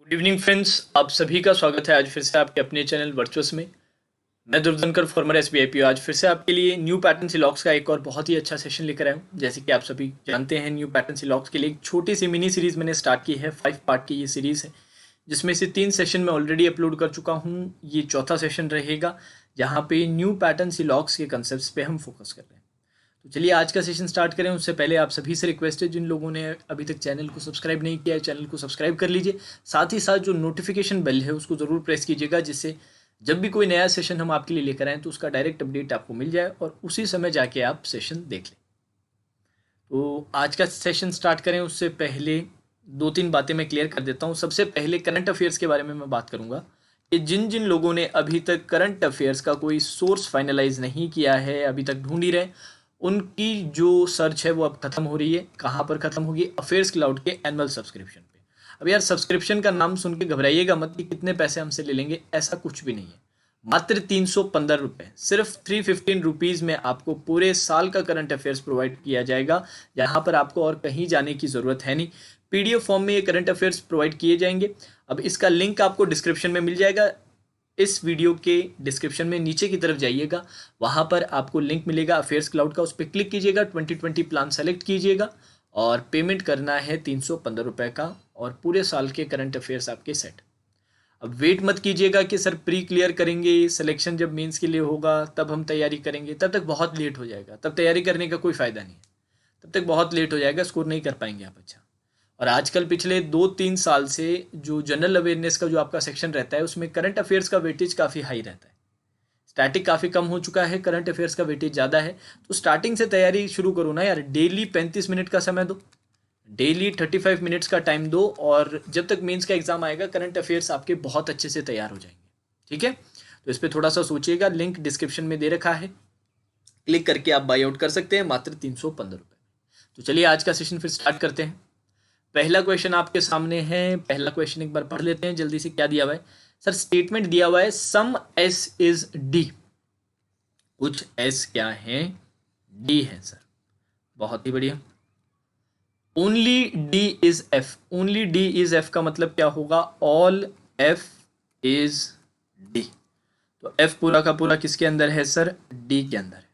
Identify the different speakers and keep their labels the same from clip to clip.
Speaker 1: Good evening friends, आप सभी का स्वागत है आज फिर से आपके अपने चैनल वर्चुअस में। मैं दुर्धनकर फॉर्मर एसबीआई आज फिर से आपके लिए न्यू पैटर्न सी लॉक्स का एक और बहुत ही अच्छा सेशन लेकर आया हूँ। जैसे कि आप सभी जानते हैं, न्यू पैटर्न सी लॉक्स के लिए एक छोटी सी मिनी सीरीज मैंने स्टार्ट की है। 5 पार्ट की ये सीरीज है, जिसमें से 3 सेशन मैं ऑलरेडी अपलोड कर चुका हूँ। ये चौथा सेशन रहेगा, जहाँ पे न्यू पैटर्न सी लॉक्स के कंसेप्ट पे हम फोकस कर रहे हैं। तो चलिए आज का सेशन स्टार्ट करें। उससे पहले आप सभी से रिक्वेस्ट है, जिन लोगों ने अभी तक चैनल को सब्सक्राइब नहीं किया है, चैनल को सब्सक्राइब कर लीजिए। साथ ही साथ जो नोटिफिकेशन बेल है उसको ज़रूर प्रेस कीजिएगा, जिससे जब भी कोई नया सेशन हम आपके लिए लेकर आएँ तो उसका डायरेक्ट अपडेट आपको मिल जाए और उसी समय जाके आप सेशन देख लें। तो आज का सेशन स्टार्ट करें उससे पहले 2-3 बातें मैं क्लियर कर देता हूँ। सबसे पहले करंट अफेयर्स के बारे में मैं बात करूँगा कि जिन जिन लोगों ने अभी तक करंट अफेयर्स का कोई सोर्स फाइनलाइज नहीं किया है, अभी तक ढूंढ ही रहे, उनकी जो सर्च है वो अब खत्म हो रही है। कहाँ पर खत्म होगी? अफेयर्स क्लाउड के एनुअल सब्सक्रिप्शन पे। अब यार, सब्सक्रिप्शन का नाम सुन के घबराइएगा मत कि कितने पैसे हमसे ले लेंगे, ऐसा कुछ भी नहीं है। मात्र 315 रुपये, सिर्फ 315 रुपीज़ में आपको पूरे साल का करंट अफेयर्स प्रोवाइड किया जाएगा, जहाँ पर आपको और कहीं जाने की ज़रूरत है नहीं। पीडीएफ फॉर्म में ये करंट अफेयर्स प्रोवाइड किए जाएंगे। अब इसका लिंक आपको डिस्क्रिप्शन में मिल जाएगा। इस वीडियो के डिस्क्रिप्शन में नीचे की तरफ जाइएगा, वहाँ पर आपको लिंक मिलेगा अफेयर्स क्लाउड का। उस पर क्लिक कीजिएगा, 2020 प्लान सेलेक्ट कीजिएगा और पेमेंट करना है 315 रुपये का, और पूरे साल के करंट अफेयर्स आपके सेट। अब वेट मत कीजिएगा कि सर प्री क्लियर करेंगे, सिलेक्शन जब मेंस के लिए होगा तब हम तैयारी करेंगे, तब तक बहुत लेट हो जाएगा। तब तैयारी करने का कोई फ़ायदा नहीं है, तब तक बहुत लेट हो जाएगा, स्कोर नहीं कर पाएंगे आप अच्छा। और आजकल पिछले 2-3 साल से जो जनरल अवेयरनेस का जो आपका सेक्शन रहता है, उसमें करंट अफेयर्स का वेटेज काफ़ी हाई रहता है। स्टैटिक काफ़ी कम हो चुका है, करंट अफेयर्स का वेटेज ज़्यादा है। तो स्टार्टिंग से तैयारी शुरू करो ना यार। डेली 35 मिनट का समय दो, डेली 35 मिनट्स का टाइम दो, और जब तक मेंस का एग्जाम आएगा करंट अफेयर्स आपके बहुत अच्छे से तैयार हो जाएंगे। ठीक है, तो इस पर थोड़ा सा सोचिएगा। लिंक डिस्क्रिप्शन में दे रखा है, क्लिक करके आप बाई आउट कर सकते हैं मात्र 315 रुपये। तो चलिए आज का सेशन फिर स्टार्ट करते हैं। पहला क्वेश्चन आपके सामने है। पहला क्वेश्चन एक बार पढ़ लेते हैं जल्दी से। क्या दिया हुआ है सर? स्टेटमेंट दिया हुआ है सम एस इज डी। कुछ एस क्या है? डी है सर। बहुत ही बढ़िया। Only D is F. Only D is F का मतलब क्या होगा? All F is D. तो एफ पूरा का पूरा किसके अंदर है सर? डी के अंदर है।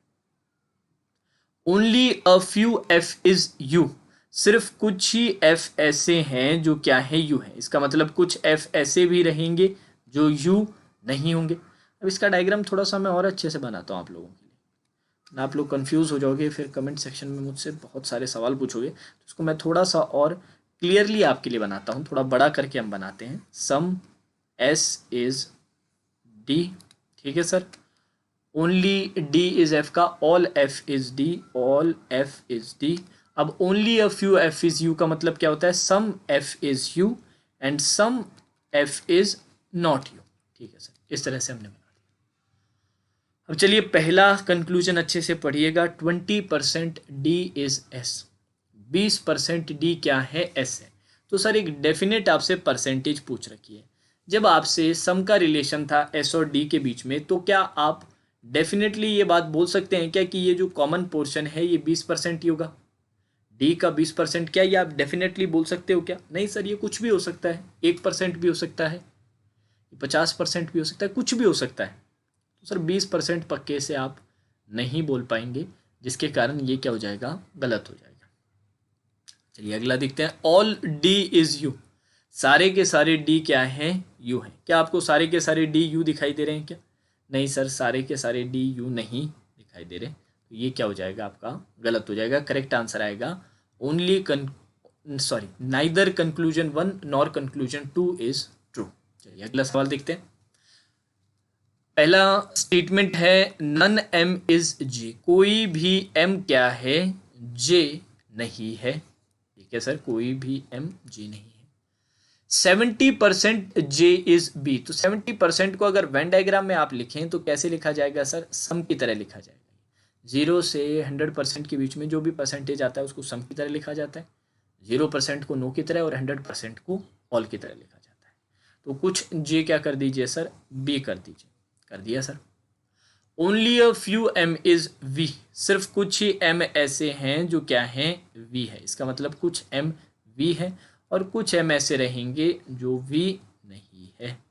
Speaker 1: Only a few F is you. सिर्फ कुछ ही एफ ऐसे हैं जो क्या है? यू है। इसका मतलब कुछ एफ ऐसे भी रहेंगे जो यू नहीं होंगे। अब इसका डायग्राम थोड़ा सा मैं और अच्छे से बनाता हूँ आप लोगों के लिए, ना आप लोग कंफ्यूज हो जाओगे, फिर कमेंट सेक्शन में मुझसे बहुत सारे सवाल पूछोगे। तो इसको मैं थोड़ा सा और क्लियरली आपके लिए बनाता हूँ, थोड़ा बड़ा करके हम बनाते हैं। सम एस इज डी, ठीक है sir. Only D is F का all F is D, all F is D. अब only a few F is U का मतलब क्या होता है? Some F is U and some F is not U. ठीक है सर, इस तरह से हमने बना दिया। अब चलिए पहला कंक्लूजन अच्छे से पढ़िएगा। 20% डी इज एस। 20% डी क्या है? एस है। तो सर एक डेफिनेट आपसे परसेंटेज पूछ रखी है। जब आपसे सम का रिलेशन था एस और डी के बीच में, तो क्या आप डेफिनेटली ये बात बोल सकते हैं क्या कि ये जो कॉमन पोर्शन है ये 20% ही होगा? डी का 20%, क्या ये आप डेफिनेटली बोल सकते हो क्या? नहीं सर, ये कुछ भी हो सकता है। 1% भी हो सकता है, 50% भी हो सकता है, कुछ भी हो सकता है। तो सर 20% पक्के से आप नहीं बोल पाएंगे, जिसके कारण ये क्या हो जाएगा? गलत हो जाएगा। चलिए अगला देखते हैं। All D is you. सारे के सारे डी क्या हैं? यू हैं। क्या आपको सारे के सारे डी यू दिखाई दे रहे हैं क्या? नहीं सर, सारे के सारे डी यू नहीं दिखाई दे रहे। तो ये क्या हो जाएगा? आपका गलत हो जाएगा। करेक्ट आंसर आएगा only neither conclusion 1 nor conclusion 2 is true. चलिए अगला सवाल देखते हैं। पहला स्टेटमेंट है नन एम इज जे। कोई भी एम क्या है? जे नहीं है। ठीक है सर, कोई भी एम जे नहीं है। 70% जे इज बी। तो 70% को अगर वेन डायग्राम में आप लिखें तो कैसे लिखा जाएगा सर? सम की तरह लिखा जाएगा। 0 से 100% के बीच में जो भी परसेंटेज आता है उसको सम की तरह लिखा जाता है। 0% को नो की तरह और 100% को ऑल की तरह लिखा जाता है। तो कुछ जे क्या कर दीजिए सर? बी कर दीजिए। कर दिया sir. Only a few M is V. सिर्फ कुछ ही एम ऐसे हैं जो क्या हैं? वी है। इसका मतलब कुछ एम वी है और कुछ एम ऐसे रहेंगे जो वी नहीं है।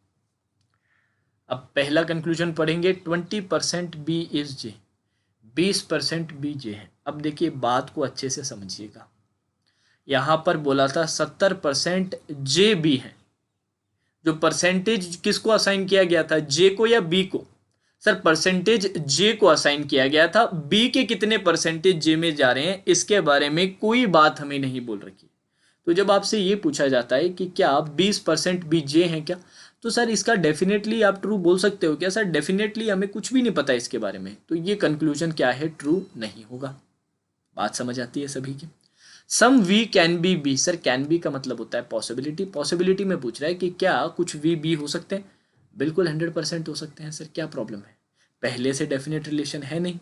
Speaker 1: अब पहला कंक्लूजन पढ़ेंगे, 20% B is J, 20% B J है। अब देखिए बात को अच्छे से समझिएगा, यहाँ पर बोला था 70% जे बी है। जो परसेंटेज किसको असाइन किया गया था, जे को या बी को? सर परसेंटेज जे को असाइन किया गया था, बी के कितने परसेंटेज जे में जा रहे हैं इसके बारे में कोई बात हमें नहीं बोल रखी। तो जब आपसे ये पूछा जाता है कि क्या 20% बी जे हैं क्या, तो सर इसका डेफिनेटली आप ट्रू बोल सकते हो क्या? सर डेफिनेटली हमें कुछ भी नहीं पता इसके बारे में, तो ये कंक्लूजन क्या है, ट्रू नहीं होगा। बात समझ आती है सभी की? Some V can be B, sir can be का मतलब होता है पॉसिबिलिटी। पॉसिबिलिटी में पूछ रहा है कि क्या कुछ वी बी हो सकते हैं? बिल्कुल 100% हो सकते हैं सर, क्या प्रॉब्लम है? पहले से डेफिनेट रिलेशन है नहीं,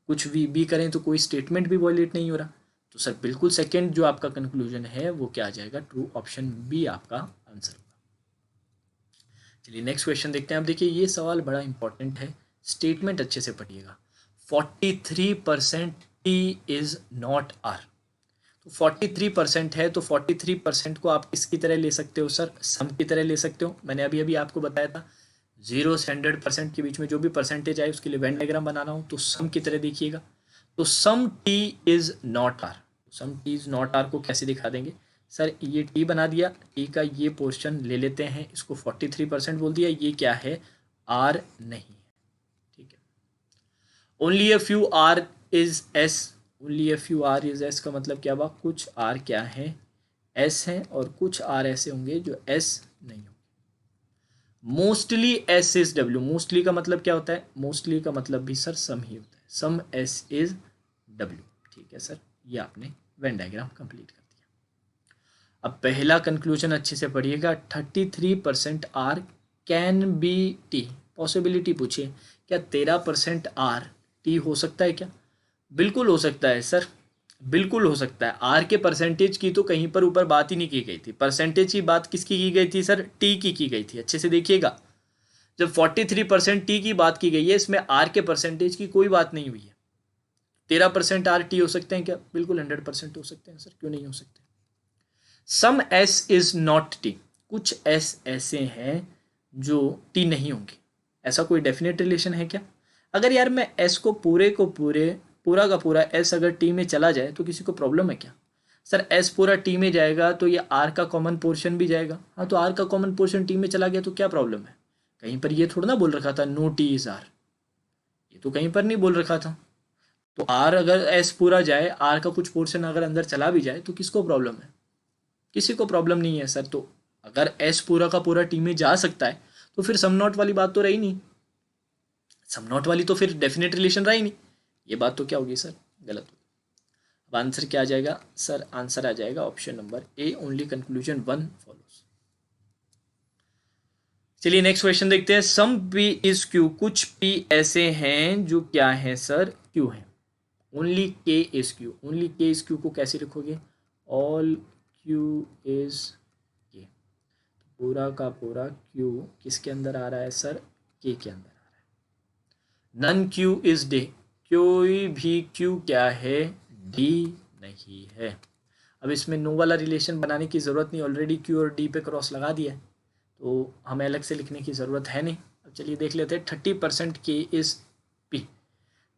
Speaker 1: कुछ वी बी करें तो कोई स्टेटमेंट भी वॉयलेट नहीं हो रहा, तो सर बिल्कुल सेकेंड जो आपका कंक्लूजन है वो क्या आ जाएगा, ट्रू, ऑप्शन बी आपका आंसर होगा। चलिए नेक्स्ट क्वेश्चन देखते हैं। अब देखिए ये सवाल बड़ा इंपॉर्टेंट है, स्टेटमेंट अच्छे से पढ़िएगा। 43% टी इज नॉट आर। तो 43% है, तो 43% को आप किसकी तरह ले सकते हो सर, सम की तरह ले सकते हो। मैंने अभी अभी आपको बताया था 0 से 100% के बीच में जो भी परसेंटेज आए उसके लिए वेन डायग्राम बनाना हो तो सम की तरह देखिएगा। तो some T is not R, some T is not R को कैसे दिखा देंगे सर, ये टी बना दिया, टी का ये पोर्शन ले लेते हैं, इसको 43% बोल दिया, ये क्या है, आर नहीं है, ठीक है। Only a few R is S, only a few R is S का मतलब क्या हुआ, कुछ आर क्या है, एस है, और कुछ आर ऐसे होंगे जो एस नहीं होंगे। Mostly S is W, mostly का मतलब क्या होता है, मोस्टली का मतलब भी सर सम ही होता है, सम एस इज डब्ल्यू, ठीक है सर। ये आपने वेन डायग्राम कंप्लीट कर दिया। अब पहला कंक्लूजन अच्छे से पढ़िएगा, 33% R can be T, possibility पूछिए, क्या 13% आर टी हो सकता है क्या? बिल्कुल हो सकता है सर, बिल्कुल हो सकता है। आर के परसेंटेज की तो कहीं पर ऊपर बात ही नहीं की गई थी, परसेंटेज की बात किसकी की गई थी सर, टी की गई थी। अच्छे से देखिएगा, जब 43% टी की बात की गई है, इसमें आर के परसेंटेज की कोई बात नहीं हुई है। 13% आर टी हो सकते हैं क्या? बिल्कुल 100% हो सकते हैं सर, क्यों नहीं हो सकते। सम एस इज नॉट टी, कुछ एस ऐसे हैं जो टी नहीं होंगे, ऐसा कोई डेफिनेट रिलेशन है क्या? अगर यार मैं एस को पूरे पूरा का पूरा एस अगर टी में चला जाए तो किसी को प्रॉब्लम है क्या? सर एस पूरा टी में जाएगा तो ये आर का कॉमन पोर्शन भी जाएगा, हाँ तो आर का कॉमन पोर्शन टी में चला गया तो क्या प्रॉब्लम है? कहीं पर ये थोड़ा ना बोल रखा था नो टी इज आर, ये तो कहीं पर नहीं बोल रखा था। तो आर अगर एस पूरा जाए, आर का कुछ पोर्शन अगर अंदर चला भी जाए तो किसको प्रॉब्लम है? किसी को प्रॉब्लम नहीं है सर। तो अगर एस पूरा का पूरा टी में जा सकता है तो फिर सम नॉट वाली बात तो रही नहीं, सम नॉट वाली तो फिर डेफिनेट रिलेशन रही नहीं, ये बात तो क्या होगी सर, गलत होगी। अब आंसर क्या आ जाएगा सर, आंसर आ जाएगा option number A, only conclusion 1 follows. चलिए नेक्स्ट क्वेश्चन देखते हैं, सम पी इज क्यू, कुछ पी ऐसे हैं जो क्या है सर, क्यू है। ओनली के इज क्यू, ओनली के इज क्यू को कैसे लिखोगे, ऑल क्यू इज के, पूरा का पूरा क्यू किसके अंदर आ रहा है सर, के अंदर आ रहा है। नन क्यू इज डे, कोई भी क्यू क्या है, डी नहीं है। अब इसमें नो वाला रिलेशन बनाने की ज़रूरत नहीं, ऑलरेडी क्यू और डी पे क्रॉस लगा दिया है, तो हमें अलग से लिखने की ज़रूरत है नहीं। अब चलिए देख लेते हैं, 30% के इज़ पी,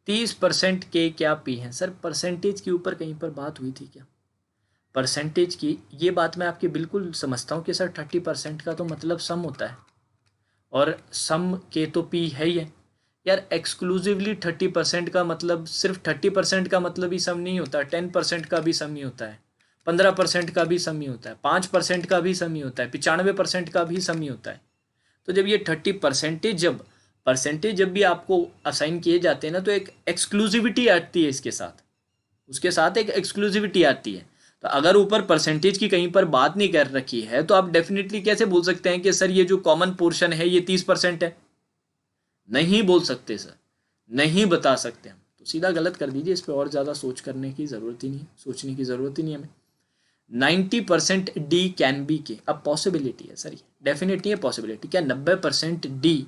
Speaker 1: 30% के क्या पी हैं सर, परसेंटेज के ऊपर कहीं पर बात हुई थी क्या? परसेंटेज की ये बात मैं आपकी बिल्कुल समझता हूँ कि सर 30% का तो मतलब सम होता है, और सम के तो पी है ही है यार। एक्सक्लूसिवली 30% का मतलब सिर्फ 30% का मतलब ही सम नहीं होता, 10% का भी सम ही होता है, 15% का भी सम ही होता है, 5% का भी सम ही होता है, 95% का भी सम ही होता है। तो जब ये 30% जब भी आपको असाइन किए जाते हैं ना, तो एक एक्सक्लूसिविटी आती है इसके साथ, उसके साथ एक एक्सक्लूसिविटी आती है। तो अगर ऊपर परसेंटेज की कहीं पर बात नहीं कर रखी है तो आप डेफिनेटली कैसे बोल सकते हैं कि सर ये जो कॉमन पोर्शन है ये 30% है? नहीं बोल सकते सर, नहीं बता सकते हम, तो सीधा गलत कर दीजिए, इस पर और ज़्यादा सोच करने की ज़रूरत ही नहीं, सोचने की ज़रूरत ही नहीं हमें। 90% डी कैन बी के, अब पॉसिबिलिटी है सर, ये डेफिनेट नहीं है पॉसिबिलिटी। क्या 90% डी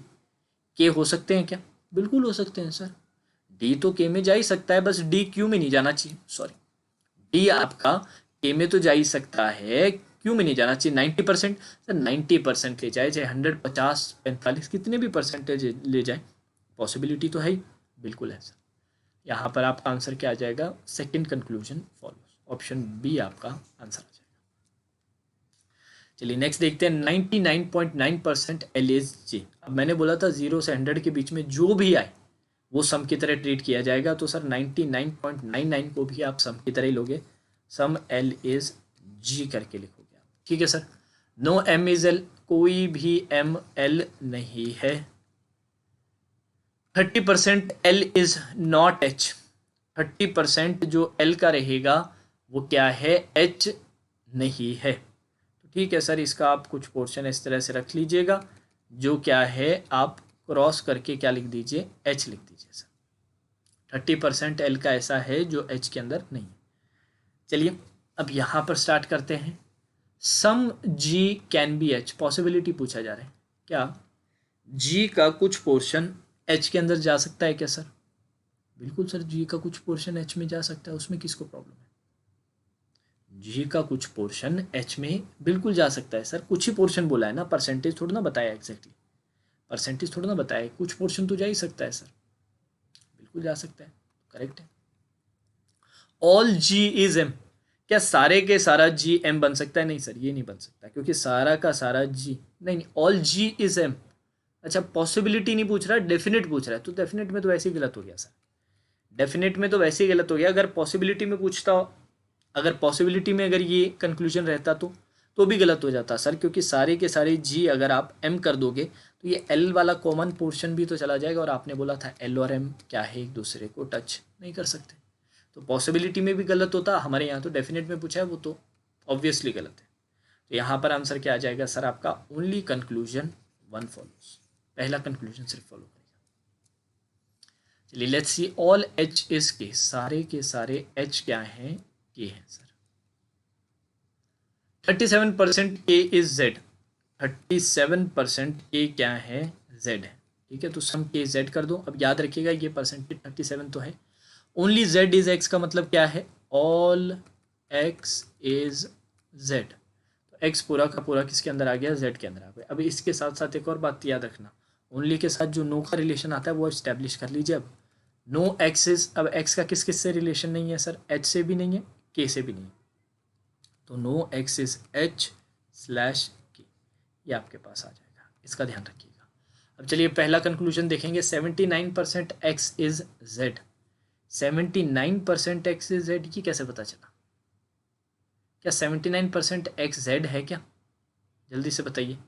Speaker 1: के हो सकते हैं क्या? बिल्कुल हो सकते हैं सर, डी तो के में जा ही सकता है, बस डी क्यू में नहीं जाना चाहिए, सॉरी, डी आपका के में तो जा ही सकता है, क्यों में नहीं जाना चाहिए 90%? सर 90% ले जाए, चाहे 100, 50, 45 कितने भी परसेंटेज ले जाए, पॉसिबिलिटी तो है ही, बिल्कुल है सर। यहाँ पर आपका आंसर क्या आ जाएगा? Second conclusion follows, option B आपका आंसर आ जाएगा। चलिए नेक्स्ट देखते हैं 99.9% LHG। अब मैंने बोला था 0 से 100 के बीच में जो भी आए वो सम की तरह ट्रीट किया जाएगा, तो सर 99.99 को भी आप सम की तरह ही लोगे, सम LHG करके लिखोगे आप, ठीक है sir. No M is L, कोई भी M L नहीं है। 30% L इज नॉट H, 30% जो L का रहेगा वो क्या है? H नहीं है। तो ठीक है सर, इसका आप कुछ पोर्शन इस तरह से रख लीजिएगा, जो क्या है आप क्रॉस करके क्या लिख दीजिए? H लिख दीजिए सर। 30% L का ऐसा है जो H के अंदर नहीं है। चलिए अब यहाँ पर स्टार्ट करते हैं। सम G can be H, possibility पूछा जा रहा है, क्या G का कुछ पोर्शन H के अंदर जा सकता है क्या सर? बिल्कुल सर, G का कुछ पोर्शन H में जा सकता है, उसमें किसको प्रॉब्लम है? G का कुछ पोर्शन H में बिल्कुल जा सकता है सर, कुछ ही पोर्शन बोला है ना, परसेंटेज थोड़ा ना बताया एग्जैक्टली, परसेंटेज थोड़ा ना बताया, कुछ पोर्शन तो जा ही सकता है सर, बिल्कुल जा सकता है, करेक्ट है। ऑल G इज M, क्या सारे के सारा G M बन सकता है? नहीं सर, ये नहीं बन सकता, क्योंकि सारा का सारा G नहीं, ऑल G इज M। अच्छा, पॉसिबिलिटी नहीं पूछ रहा, डेफिनेट पूछ रहा है, तो डेफिनेट में तो वैसे ही गलत हो गया सर, डेफिनेट में तो वैसे ही गलत हो गया। अगर पॉसिबिलिटी में पूछता हो, अगर पॉसिबिलिटी में अगर ये कंक्लूजन रहता तो भी गलत हो जाता सर, क्योंकि सारे के सारे G अगर आप M कर दोगे तो ये L वाला कॉमन पोर्शन भी तो चला जाएगा, और आपने बोला था L और M क्या है, एक दूसरे को टच नहीं कर सकते, तो पॉसिबिलिटी में भी गलत होता। हमारे यहाँ तो डेफिनेट में पूछा है, वो तो ऑब्वियसली गलत है। तो यहाँ पर आंसर क्या आ जाएगा सर आपका? ओनली कंक्लूजन 1 फॉलोज, पहला कंक्लूजन सिर्फ फॉलो करेगा। चलिए let's see, all H is K, सारे के सारे H क्या हैं? K है sir. 37% K is Z, 37% K क्या है? Z है, ठीक है, तो सम K Z कर दो। अब याद रखिएगा ये परसेंटेज 37 तो है, ओनली Z इज X का मतलब क्या है? ऑल X इज Z, तो X पूरा का पूरा किसके अंदर आ गया? Z के अंदर आ गया। अब इसके साथ साथ एक और बात याद रखना, ओनली के साथ जो नो का रिलेशन आता है वो एस्टेब्लिश कर लीजिए। अब नो X इज, अब X का किस किस से रिलेशन नहीं है सर? H से भी नहीं है, K से भी नहीं है, तो नो X इज H/K, ये आपके पास आ जाएगा, इसका ध्यान रखिएगा। अब चलिए पहला कंक्लूजन देखेंगे, 79% X is Z, 79% X is Z, ये कैसे पता चला? क्या 79% X Z है क्या? जल्दी से बताइए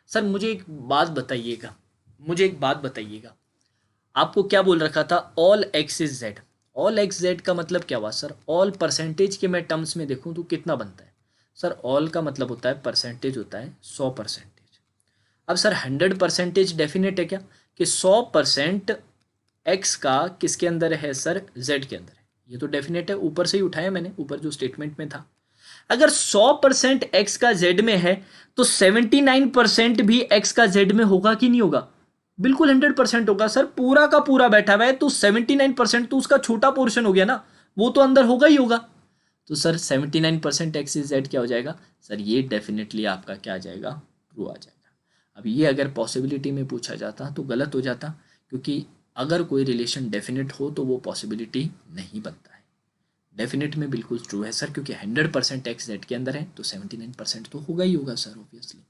Speaker 1: सर, मुझे एक बात बताइएगा, मुझे एक बात बताइएगा, आपको क्या बोल रखा था? All X is Z, all X Z का मतलब क्या हुआ सर? ऑल परसेंटेज के मैं टर्म्स में देखूं तो कितना बनता है सर? ऑल का मतलब होता है परसेंटेज, होता है 100%। अब सर 100% डेफिनेट है क्या कि 100% X का किसके अंदर है सर? Z के अंदर है, ये तो डेफिनेट है, ऊपर से ही उठाया मैंने, ऊपर जो स्टेटमेंट में था। अगर 100% X का Z में है तो 79% भी X का Z में होगा कि नहीं होगा? बिल्कुल 100% होगा सर, पूरा का पूरा बैठा हुआ है, तो 79% तो उसका छोटा पोर्शन हो गया ना, वो तो अंदर होगा ही होगा। तो सर 79% X इज Z क्या हो जाएगा सर? ये डेफिनेटली आपका क्या आ जाएगा? ट्रू आ जाएगा। अब ये अगर पॉसिबिलिटी में पूछा जाता तो गलत हो जाता, क्योंकि अगर कोई रिलेशन डेफिनेट हो तो वो पॉसिबिलिटी नहीं बनता है। डेफिनेट में बिल्कुल ट्रू है सर, क्योंकि 100% X Z के अंदर है, तो 79% तो होगा ही होगा सर, ऑब्वियसली।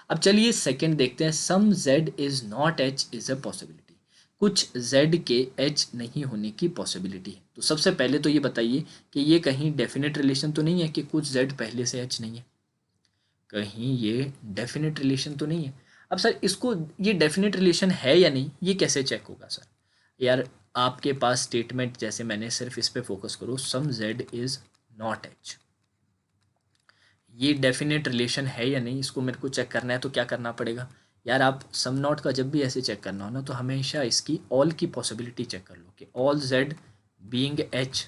Speaker 1: अब चलिए सेकंड देखते हैं, सम Z is not H is a possibility, कुछ Z के H नहीं होने की पॉसिबिलिटी है। तो सबसे पहले तो ये बताइए कि ये कहीं डेफिनेट रिलेशन तो नहीं है कि कुछ Z पहले से H नहीं है, कहीं ये डेफिनेट रिलेशन तो नहीं है। अब सर इसको, ये डेफिनेट रिलेशन है या नहीं, ये कैसे चेक होगा सर? यार आपके पास स्टेटमेंट, जैसे मैंने सिर्फ इस पे फोकस करो, सम Z इज नॉट H, ये डेफिनेट रिलेशन है या नहीं, इसको मेरे को चेक करना है, तो क्या करना पड़ेगा यार? आप सम नॉट का जब भी ऐसे चेक करना हो ना, तो हमेशा इसकी ऑल की पॉसिबिलिटी चेक कर लो कि ऑल Z बीइंग H,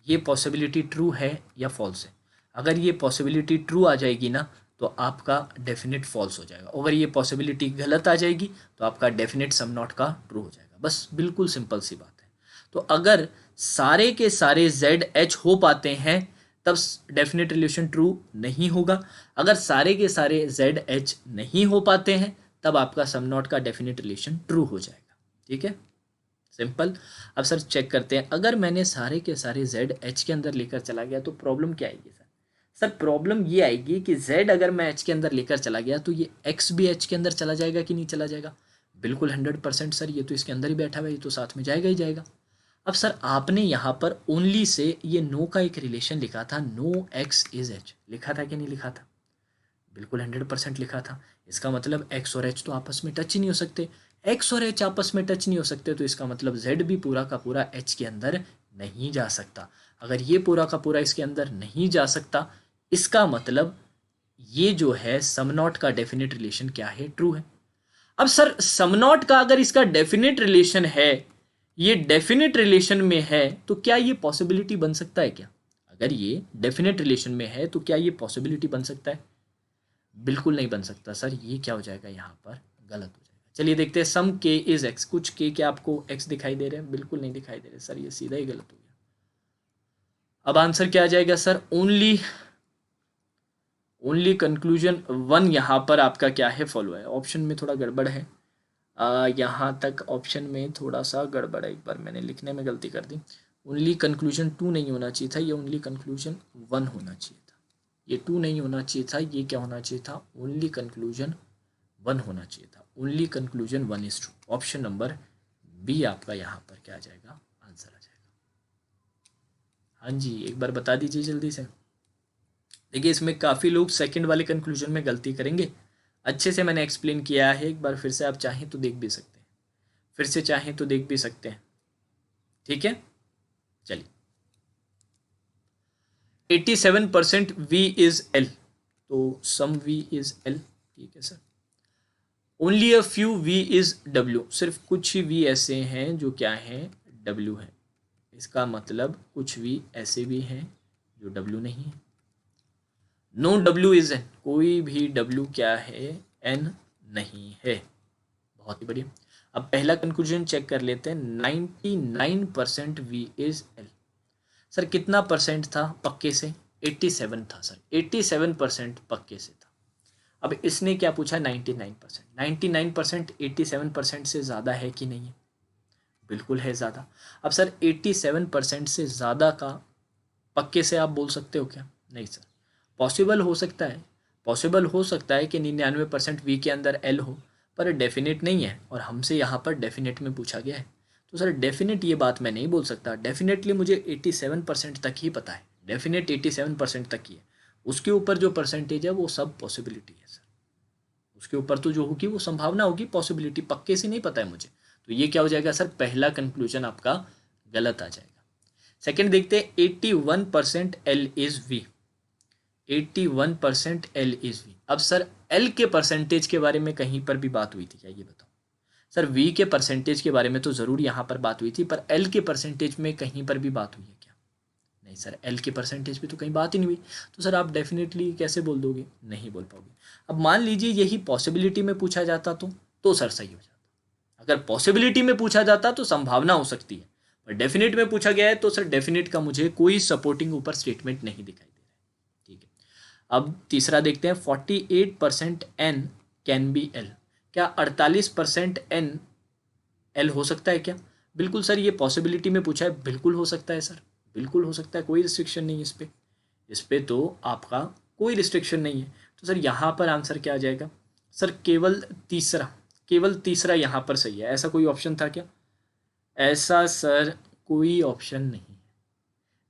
Speaker 1: ये पॉसिबिलिटी ट्रू है या फॉल्स है। अगर ये पॉसिबिलिटी ट्रू आ जाएगी ना, तो आपका डेफिनेट फॉल्स हो जाएगा, अगर ये पॉसिबिलिटी गलत आ जाएगी तो आपका डेफिनेट सम नॉट का ट्रू हो जाएगा, बस बिल्कुल सिंपल सी बात है। तो अगर सारे के सारे Z H हो पाते हैं, तब डेफिनेट रिलेशन ट्रू नहीं होगा। अगर सारे के सारे जेड एच नहीं हो पाते हैं तब आपका सम नॉट का डेफिनेट रिलेशन ट्रू हो जाएगा। ठीक है, सिंपल। अब सर चेक करते हैं, अगर मैंने सारे के सारे जेड एच के अंदर लेकर चला गया तो प्रॉब्लम क्या आएगी सर? सर प्रॉब्लम ये आएगी कि z अगर मैं h के अंदर लेकर चला गया तो ये x भी h के अंदर चला जाएगा कि नहीं चला जाएगा? बिल्कुल 100% सर, ये तो इसके अंदर ही बैठा हुआ है, ये तो साथ में जाएगा ही जाएगा। अब सर आपने यहाँ पर ओनली से ये नो का एक रिलेशन लिखा था, नो x इज h, लिखा था कि नहीं लिखा था? बिल्कुल 100% लिखा था। इसका मतलब x और h तो आपस में टच ही नहीं हो सकते। x और h आपस में टच नहीं हो सकते तो इसका मतलब z भी पूरा का पूरा h के अंदर नहीं जा सकता। अगर ये पूरा का पूरा इसके अंदर नहीं जा सकता, इसका मतलब ये जो है सम नॉट का डेफिनेट रिलेशन क्या है? ट्रू है। अब सर सम नॉट का अगर इसका डेफिनेट रिलेशन है, ये डेफिनेट रिलेशन में है, तो क्या ये पॉसिबिलिटी बन सकता है क्या? अगर ये डेफिनेट रिलेशन में है तो क्या ये पॉसिबिलिटी बन सकता है? बिल्कुल नहीं बन सकता सर। ये क्या हो जाएगा? यहाँ पर गलत हो जाएगा। चलिए देखते हैं, सम k इज x, कुछ k क्या आपको x दिखाई दे रहे हैं? बिल्कुल नहीं दिखाई दे रहे सर, ये सीधा ही गलत हो गया। अब आंसर क्या आ जाएगा सर? ओनली कंक्लूजन 1 यहाँ पर आपका क्या है? फॉलो है। ऑप्शन में थोड़ा गड़बड़ है, यहाँ तक ऑप्शन में थोड़ा सा गड़बड़ है, एक बार मैंने लिखने में गलती कर दी। ओनली कंक्लूजन 2 नहीं होना चाहिए था, ये ओनली कंक्लूजन 1 होना चाहिए था। ये 2 नहीं होना चाहिए था, ये क्या होना चाहिए था? ओनली कंक्लूजन 1 होना चाहिए था। Only conclusion 1 is true. Option number B आपका यहाँ पर क्या आ जाएगा? आंसर आ जाएगा। हाँ जी, एक बार बता दीजिए जल्दी से। देखिए इसमें काफ़ी लोग सेकंड वाले कंक्लूजन में गलती करेंगे। अच्छे से मैंने एक्सप्लेन किया है, एक बार फिर से आप चाहें तो देख भी सकते हैं, फिर से चाहें तो देख भी सकते हैं। ठीक है, चलिए 87% V इज L, तो सम V इज L। ठीक है sir. Only a few V is W, सिर्फ कुछ ही V ऐसे हैं जो क्या हैं? W है। इसका मतलब कुछ V ऐसे भी हैं जो W नहीं है। नो W इज N, कोई भी W क्या है? N नहीं है। बहुत ही बढ़िया। अब पहला कंक्लूजन चेक कर लेते हैं, 99% V इज L। सर कितना परसेंट था पक्के से? 87 था सर, 87% पक्के से था। अब इसने क्या पूछा? 99%। 99% 87% से ज़्यादा है कि नहीं है? बिल्कुल है ज़्यादा। अब सर 87% से ज़्यादा का पक्के से आप बोल सकते हो क्या? नहीं सर। पॉसिबल हो सकता है, पॉसिबल हो सकता है कि 99% वी के अंदर एल हो, पर डेफिनेट नहीं है, और हमसे यहाँ पर डेफिनेट में पूछा गया है। तो सर डेफिनेट ये बात मैं नहीं बोल सकता। डेफिनेटली मुझे 87% तक ही पता है, डेफिनेट 87% तक ही है। उसके ऊपर जो परसेंटेज है वो सब पॉसिबिलिटी है सर। उसके ऊपर तो जो होगी वो संभावना होगी, पॉसिबिलिटी पक्के से नहीं पता है मुझे। तो ये क्या हो जाएगा सर? पहला कंक्लूजन आपका गलत आ जाएगा। सेकंड देखते हैं, 81% L is V. 81% L is V. अब सर एल के परसेंटेज के बारे में कहीं पर भी बात हुई थी क्या? ये बताओ सर। वी के परसेंटेज के बारे में तो ज़रूर यहाँ पर बात हुई थी, पर एल के परसेंटेज में कहीं पर भी बात हुई है क्या? नहीं सर, एल के परसेंटेज पे तो कहीं बात ही नहीं हुई। तो सर आप डेफिनेटली कैसे बोल दोगे? नहीं बोल पाओगे। अब मान लीजिए यही पॉसिबिलिटी में पूछा जाता तो सर सही हो जाता। अगर पॉसिबिलिटी में पूछा जाता तो संभावना हो सकती है, पर डेफिनेट में पूछा गया है तो सर डेफिनेट का मुझे कोई सपोर्टिंग ऊपर स्टेटमेंट नहीं दिखाई दे रहा है। ठीक है, अब तीसरा देखते हैं, 48% एन कैन बी एल। क्या 48% एन एल हो सकता है क्या? बिल्कुल सर, ये पॉसिबिलिटी में पूछा है, बिल्कुल हो सकता है सर, बिल्कुल हो सकता है, कोई रिस्ट्रिक्शन नहीं है इस पे। इस पे तो आपका कोई रिस्ट्रिक्शन नहीं है। तो सर यहाँ पर आंसर क्या आ जाएगा? सर केवल तीसरा यहाँ पर सही है। ऐसा कोई ऑप्शन था क्या? ऐसा सर कोई ऑप्शन नहीं है।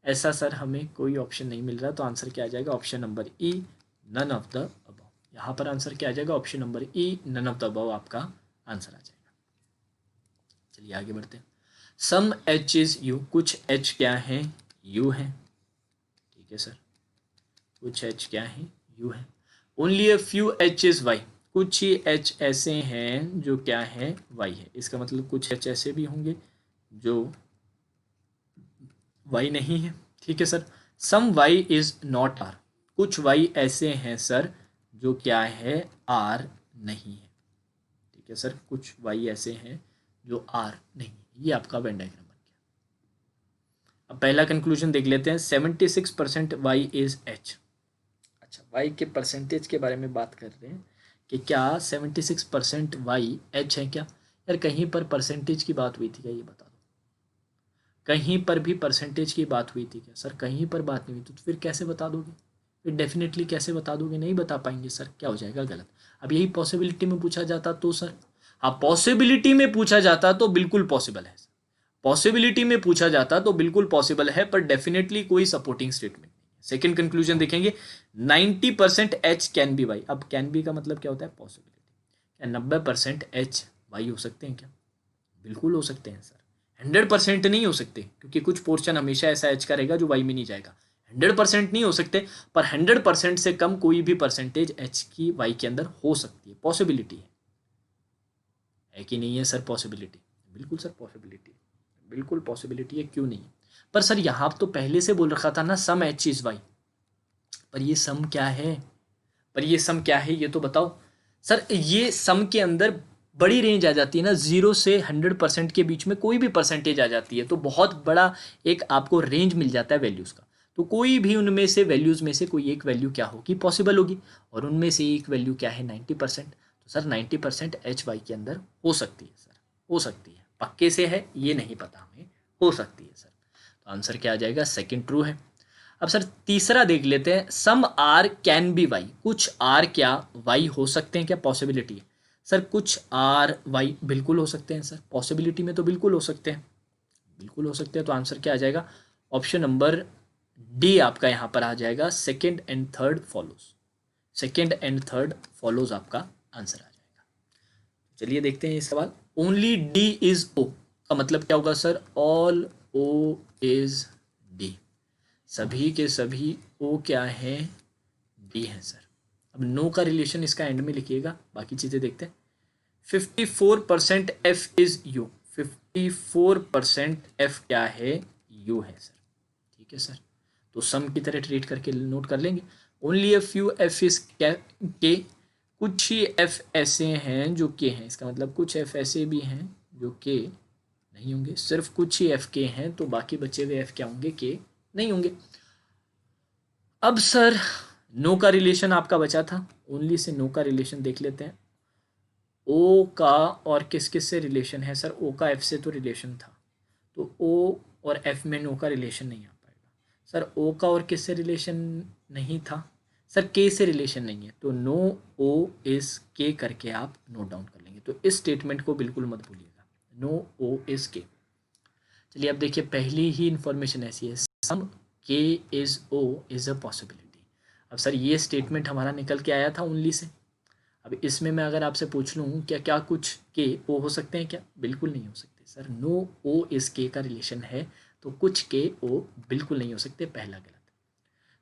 Speaker 1: ऐसा सर हमें कोई ऑप्शन नहीं मिल रहा, तो आंसर क्या आ जाएगा? Option number E, none of the above. यहाँ पर आंसर क्या आ जाएगा? Option number E, none of the above आपका आंसर आ जाएगा। चलिए आगे बढ़ते हैं। सम एच इज यू, कुछ एच क्या है? यू है। ठीक है सर, कुछ एच क्या है? यू है। Only a few H is Y, कुछ ही एच ऐसे हैं जो क्या है? वाई है। इसका मतलब कुछ एच ऐसे भी होंगे जो वाई नहीं है। ठीक है sir. Some Y is not R, कुछ वाई ऐसे हैं सर जो क्या है? आर नहीं है। ठीक है सर, कुछ वाई ऐसे हैं जो आर नहीं है। ये आपका वेन डायग्राम बन गया। अब पहला कंक्लूजन देख लेते हैं, 76% वाई इज एच। अच्छा, वाई के परसेंटेज के बारे में बात कर रहे हैं कि क्या 76% वाई एच है क्या? यार कहीं पर परसेंटेज की बात हुई थी क्या, ये बता दो। कहीं पर भी परसेंटेज की बात हुई थी क्या? सर कहीं पर बात नहीं हुई, तो फिर कैसे बता दोगे? फिर डेफिनेटली कैसे बता दोगे? नहीं बता पाएंगे सर, क्या हो जाएगा गलत। अब यही पॉसिबिलिटी में पूछा जाता तो सर, हाँ पॉसिबिलिटी में पूछा जाता तो बिल्कुल पॉसिबल है। पॉसिबिलिटी में पूछा जाता तो बिल्कुल पॉसिबल है, पर डेफिनेटली कोई सपोर्टिंग स्टेटमेंट नहीं है। सेकेंड कंक्लूजन देखेंगे, 90% एच कैन बी वाई। अब कैन बी का मतलब क्या होता है? पॉसिबिलिटी। क्या 90% एच वाई हो सकते हैं क्या? बिल्कुल हो सकते हैं सर। 100% नहीं हो सकते, क्योंकि कुछ पोर्शन हमेशा ऐसा एच का रहेगा जो वाई में नहीं जाएगा। 100% नहीं हो सकते, पर 100% से कम कोई भी परसेंटेज एच की वाई के अंदर हो सकती है, पॉसिबिलिटी है कि नहीं है सर? पॉसिबिलिटी, बिल्कुल सर पॉसिबिलिटी है, बिल्कुल पॉसिबिलिटी है, क्यों नहीं है? पर सर यहाँ तो पहले से बोल रखा था ना, सम एच इज वाई। पर ये सम क्या है? पर ये सम क्या है ये तो बताओ। सर ये सम के अंदर बड़ी रेंज आ जाती है ना, 0 से 100% के बीच में कोई भी परसेंटेज आ जाती है, तो बहुत बड़ा एक आपको रेंज मिल जाता है वैल्यूज़ का। तो कोई भी उनमें से वैल्यूज़ में से कोई एक वैल्यू क्या होगी? पॉसिबल होगी। और उनमें से एक वैल्यू क्या है? 90%। तो सर 90% एच वाई के अंदर हो सकती है सर, हो सकती है। पक्के से है ये नहीं पता हमें, हो सकती है सर। तो आंसर क्या आ जाएगा? सेकेंड ट्रू है। अब सर तीसरा देख लेते हैं, some R can be Y. कुछ आर क्या वाई हो सकते हैं क्या? पॉसिबिलिटी है सर, कुछ आर वाई बिल्कुल हो सकते हैं सर, पॉसिबिलिटी में तो बिल्कुल हो सकते हैं, बिल्कुल हो सकते हैं। तो आंसर क्या आ जाएगा? ऑप्शन नंबर डी आपका यहाँ पर आ जाएगा, second and third follows. Second and third follows आपका आंसर आ जाएगा। चलिए देखते हैं ये सवाल। ओनली डी इज ओ का मतलब क्या होगा sir? All O is D. सभी के सभी ओ क्या है? डी है सर। अब नो का रिलेशन इसका एंड में लिखिएगा, बाकी चीज़ें देखते हैं। 54% एफ इज यू। 54% एफ क्या है? यू है सर। ठीक है सर, तो सम की तरह ट्रीट करके नोट कर लेंगे। Only a few F is के। कुछ ही एफ ऐसे हैं जो के हैं, इसका मतलब कुछ एफ ऐसे भी हैं जो के नहीं होंगे। सिर्फ कुछ ही एफ के हैं, तो बाकी बचे हुए एफ क्या होंगे? के नहीं होंगे। अब सर नो का रिलेशन आपका बचा था, ओनली से नो का रिलेशन देख लेते हैं। ओ का और किस किस से रिलेशन है सर? ओ का एफ से तो रिलेशन था, तो ओ और एफ में नो का रिलेशन नहीं आ पाएगा। सर ओ का और किस से रिलेशन नहीं था? सर के से रिलेशन नहीं है, तो नो ओ इज के करके आप नोट डाउन कर लेंगे। तो इस स्टेटमेंट को बिल्कुल मत भूलिएगा, नो ओ इज के। चलिए अब देखिए, पहली ही इंफॉर्मेशन ऐसी है, some K is O is a possibility. अब सर ये स्टेटमेंट हमारा निकल के आया था ओनली से। अब इसमें मैं अगर आपसे पूछ लूँ क्या क्या कुछ के ओ हो सकते हैं क्या? बिल्कुल नहीं हो सकते सर। नो ओ इस के का रिलेशन है, तो कुछ के ओ बिल्कुल नहीं हो सकते, पहला गलत।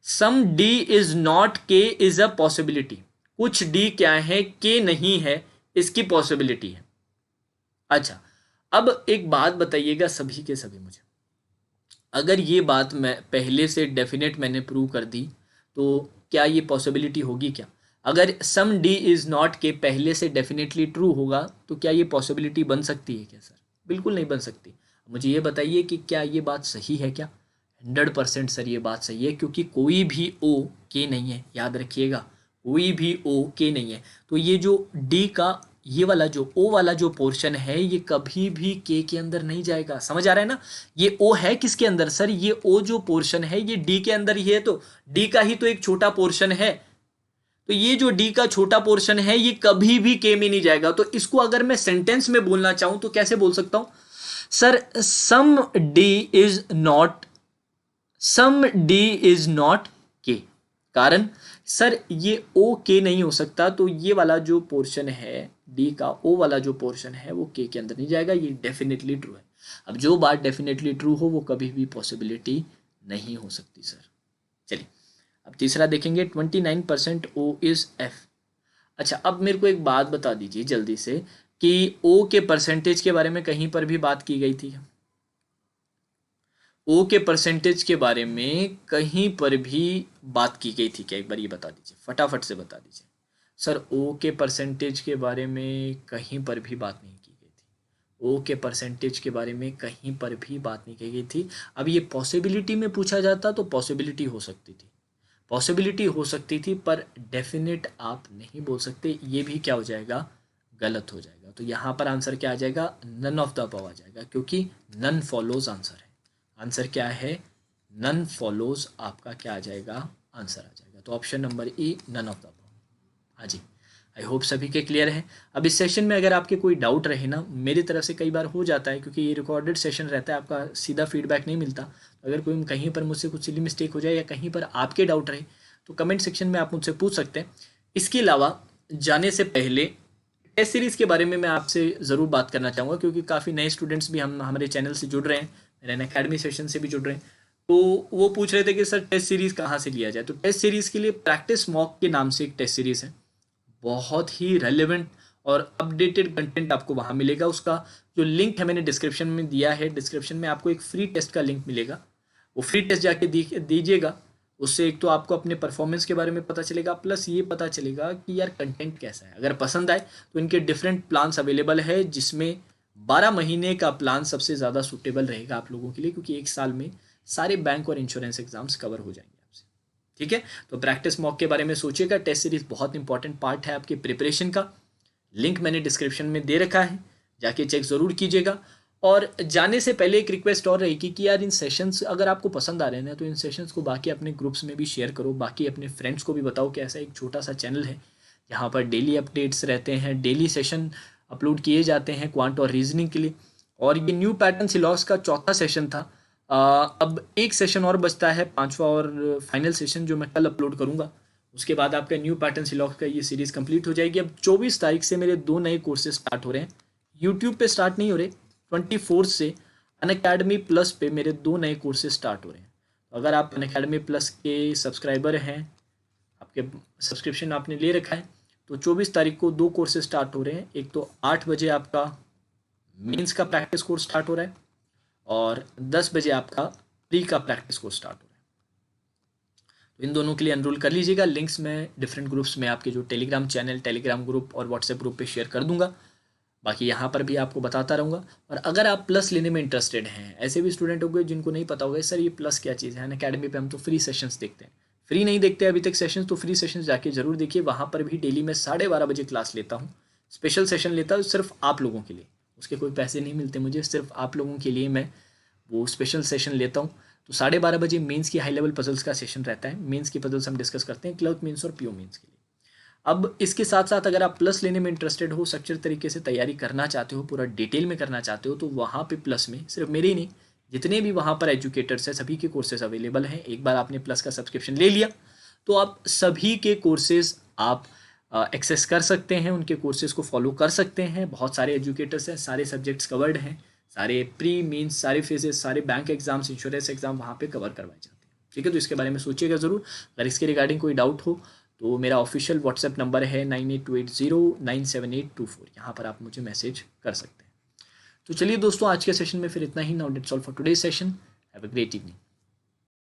Speaker 1: सम डी इज नॉट के इज अ पॉसिबिलिटी। कुछ डी क्या है? के नहीं है, इसकी पॉसिबिलिटी है। अच्छा, अब एक बात बताइएगा सभी के सभी मुझे, अगर ये बात मैं पहले से डेफिनेट मैंने प्रूव कर दी, तो क्या ये पॉसिबिलिटी होगी क्या? अगर सम डी इज़ नॉट के पहले से डेफिनेटली ट्रू होगा, तो क्या ये पॉसिबिलिटी बन सकती है क्या सर? बिल्कुल नहीं बन सकती। मुझे ये बताइए कि क्या ये बात सही है क्या? 100% सर ये बात सही है, क्योंकि कोई भी ओ के नहीं है, याद रखिएगा, कोई भी ओ के नहीं है। तो ये जो डी का ये वाला जो ओ वाला जो पोर्शन है, ये कभी भी के अंदर नहीं जाएगा। समझ आ रहा है ना? ये ओ है किसके अंदर सर? ये ओ जो पोर्शन है ये डी के अंदर ही है, तो डी का ही तो एक छोटा पोर्शन है। तो ये जो डी का छोटा पोर्शन है ये कभी भी के में नहीं जाएगा। तो इसको अगर मैं सेंटेंस में बोलना चाहूं तो कैसे बोल सकता हूं sir? Some D is not, some D is not K. कारण सर ये ओ के नहीं हो सकता, तो ये वाला जो पोर्शन है डी का, ओ वाला जो पोर्शन है वो के अंदर नहीं जाएगा। ये डेफिनेटली ट्रू है। अब जो बात डेफिनेटली ट्रू हो वो कभी भी पॉसिबिलिटी नहीं हो सकती सर। चलिए अब तीसरा देखेंगे, 29% ओ इज एफ। अच्छा, अब मेरे को एक बात बता दीजिए जल्दी से कि ओ के परसेंटेज के बारे में कहीं पर भी बात की गई थी? ओ के परसेंटेज के बारे में कहीं पर भी बात की गई थी क्या? एक बार ये बता दीजिए, फटाफट से बता दीजिए। सर ओ के परसेंटेज के बारे में कहीं पर भी बात नहीं की गई थी। ओ के परसेंटेज के बारे में कहीं पर भी बात नहीं की गई थी। अब ये पॉसिबिलिटी में पूछा जाता तो पॉसिबिलिटी हो सकती थी, पर डेफिनेट आप नहीं बोल सकते, ये भी क्या हो जाएगा, गलत हो जाएगा। तो यहाँ पर आंसर क्या आ जाएगा, नन ऑफ द अबव आ जाएगा, क्योंकि नन फॉलोज आंसर है। आंसर क्या है, नन फॉलोज आपका क्या आ जाएगा, आंसर आ जाएगा। तो option number E, none of the above. हाँ जी, आई होप सभी के क्लियर है। अब इस सेशन में अगर आपके कोई डाउट रहे ना, मेरी तरफ से कई बार हो जाता है क्योंकि ये रिकॉर्डेड सेशन रहता है, आपका सीधा फीडबैक नहीं मिलता। तो अगर कोई कहीं पर मुझसे कुछ सिली मिस्टेक हो जाए या कहीं पर आपके डाउट रहे तो कमेंट सेक्शन में आप मुझसे पूछ सकते हैं। इसके अलावा जाने से पहले टेस्ट सीरीज़ के बारे में मैं आपसे ज़रूर बात करना चाहूँगा, क्योंकि काफ़ी नए स्टूडेंट्स भी हमारे चैनल से जुड़ रहे हैं, मेरे अकेडमी सेशन से भी जुड़ रहे हैं। तो वो पूछ रहे थे कि सर टेस्ट सीरीज़ कहाँ से लिया जाए। तो टेस्ट सीरीज़ के लिए प्रैक्टिस मॉक के नाम से एक टेस्ट सीरीज़ है, बहुत ही रेलेवेंट और अपडेटेड कंटेंट आपको वहाँ मिलेगा। उसका जो लिंक है मैंने डिस्क्रिप्शन में दिया है, डिस्क्रिप्शन में आपको एक फ्री टेस्ट का लिंक मिलेगा, वो फ्री टेस्ट जाके दीजिएगा। उससे एक तो आपको अपने परफॉर्मेंस के बारे में पता चलेगा, प्लस ये पता चलेगा कि यार कंटेंट कैसा है। अगर पसंद आए तो इनके डिफरेंट प्लान्स अवेलेबल है, जिसमें 12 महीने का प्लान सबसे ज़्यादा सूटेबल रहेगा आप लोगों के लिए, क्योंकि एक साल में सारे बैंक और इंश्योरेंस एग्जाम्स कवर हो जाएंगे आपसे। ठीक है, तो प्रैक्टिस मॉक के बारे में सोचिएगा। टेस्ट सीरीज बहुत इंपॉर्टेंट पार्ट है आपके प्रिपरेशन का। लिंक मैंने डिस्क्रिप्शन में दे रखा है, जाके चेक ज़रूर कीजिएगा। और जाने से पहले एक रिक्वेस्ट और रहेगी कि यार इन सेशंस अगर आपको पसंद आ रहे हैं ना, तो इन सेशंस को बाकी अपने ग्रुप्स में भी शेयर करो, बाकी अपने फ्रेंड्स को भी बताओ कि ऐसा एक छोटा सा चैनल है यहाँ पर डेली अपडेट्स रहते हैं, डेली सेशन अपलोड किए जाते हैं क्वांट और रीजनिंग के लिए। और ये न्यू पैटर्न सिलॉक्स का चौथा सेशन था। अब एक सेशन और बचता है, पांचवा और फाइनल सेशन, जो मैं कल अपलोड करूँगा। उसके बाद आपका न्यू पैटर्न सिलॉक्स का ये सीरीज़ कंप्लीट हो जाएगी। अब 24 तारीख से मेरे 2 नए कोर्सेज स्टार्ट हो रहे हैं। यूट्यूब पे स्टार्ट नहीं हो रहे, 24 से अनअकैडमी प्लस पे मेरे 2 नए कोर्सेज स्टार्ट हो रहे हैं। तो अगर आप अनअकैडमी प्लस के सब्सक्राइबर हैं, आपके सब्सक्रिप्शन आपने ले रखा है, तो 24 तारीख को 2 कोर्सेज स्टार्ट हो रहे हैं। एक तो 8 बजे आपका मेंस का प्रैक्टिस कोर्स स्टार्ट हो रहा है, और 10 बजे आपका प्री का प्रैक्टिस कोर्स स्टार्ट हो रहा है। तो इन दोनों के लिए एनरोल कर लीजिएगा। लिंक्स मैं डिफरेंट ग्रुप्स में, आपके जो टेलीग्राम चैनल, टेलीग्राम ग्रुप और व्हाट्सएप ग्रुप पे शेयर कर दूंगा। बाकी यहाँ पर भी आपको बताता रहूँगा। और अगर आप प्लस लेने में इंटरेस्टेड हैं, ऐसे भी स्टूडेंट होंगे जिनको नहीं पता होगा सर ये प्लस क्या चीज़ है, अनअकैडमी पे हम तो फ्री सेशंस देखते हैं। फ्री नहीं देखते अभी तक सेशंस, तो फ्री सेशंस जाके जरूर देखिए। वहाँ पर भी डेली मैं 12:30 बजे क्लास लेता हूँ, स्पेशल सेशन लेता हूँ सिर्फ आप लोगों के लिए। उसके कोई पैसे नहीं मिलते मुझे, सिर्फ आप लोगों के लिए मैं वो स्पेशल सेशन लेता हूँ। तो 12:30 बजे मेंस की हाई लेवल पजल्स का सेशन रहता है। मेंस की पजल्स हम डिस्कस करते हैं, क्लर्क मेंस और पीओ मेंस के लिए। अब इसके साथ साथ अगर आप प्लस लेने में इंटरेस्टेड हो, स्ट्रक्चर तरीके से तैयारी करना चाहते हो, पूरा डिटेल में करना चाहते हो, तो वहाँ पे प्लस में सिर्फ मेरे ही नहीं, जितने भी वहाँ पर एजुकेटर्स हैं, सभी के कोर्सेज अवेलेबल हैं। एक बार आपने प्लस का सब्सक्रिप्शन ले लिया तो आप सभी के कोर्सेज आप एक्सेस कर सकते हैं, उनके कोर्सेज को फॉलो कर सकते हैं। बहुत सारे एजुकेटर्स हैं, सारे सब्जेक्ट्स कवर्ड हैं, सारे प्री मीन्स, सारे फेजेस, सारे बैंक एग्जाम्स, इंश्योरेंस एग्जाम वहाँ पे कवर करवाए जाते हैं। ठीक है, तो इसके बारे में सोचिएगा ज़रूर। अगर इसके रिगार्डिंग कोई डाउट हो तो मेरा ऑफिशियल व्हाट्सएप नंबर है 9828097824, यहाँ पर आप मुझे मैसेज कर सकते हैं। तो चलिए दोस्तों, आज के सेशन में फिर इतना ही। Now that's all for today session. Have a great evening.